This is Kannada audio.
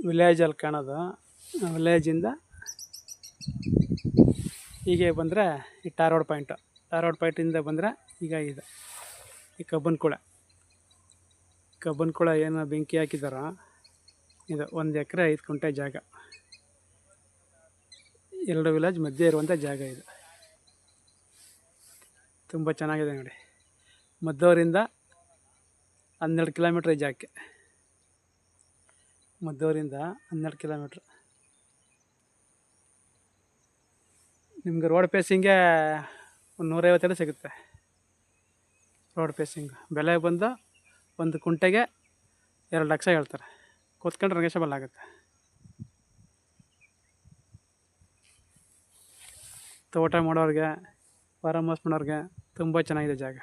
ವಿಲೇಜಲ್ಲಿ ಕಾಣೋದು. ವಿಲೇಜಿಂದ ಹೀಗೆ ಬಂದರೆ ಈ ಟಾರ್ ರೋಡ್ ಪಾಯಿಂಟಿಂದ ಬಂದರೆ ಈಗ ಇದು ಈ ಕಬ್ಬನ್ ಕುಳ ಏನು ಬೆಂಕಿ ಹಾಕಿದಾರೋ ಇದು 1 ಎಕರೆ 5 ಗುಂಟೆ ಜಾಗ, 2 ವಿಲೇಜ್ ಮಧ್ಯೆ ಇರುವಂಥ ಜಾಗ ಇದು. ತುಂಬ ಚೆನ್ನಾಗಿದೆ ನೋಡಿ. ಮದ್ದೂರಿಂದ 12 ಕಿಲೋಮೀಟ್ರ್ ಈ ಜಾಗಕ್ಕೆ, ಮದ್ದೂರಿಂದ 12 ಕಿಲೋಮೀಟ್ರ್. ನಿಮ್ಗೆ ರೋಡ್ ಫೇಸಿಂಗೇ ಒಂದು 150 ಸಿಗುತ್ತೆ. ರೋಡ್ ಫೇಸಿಂಗ್ ಬೆಲೆ ಬಂದು 1 ಗುಂಟೆಗೆ 2 ಲಕ್ಷ ಹೇಳ್ತಾರೆ. ಕೂತ್ಕೊಂಡ್ರೆ ನೆಗೋಷಿಯಬಲ್ ಆಗುತ್ತೆ. ತೋಟ ಮಾಡೋರಿಗೆ, ಫಾರಮ್ ಹೌಸ್ ಮಾಡೋರಿಗೆ ತುಂಬ ಚೆನ್ನಾಗಿದೆ ಜಾಗ.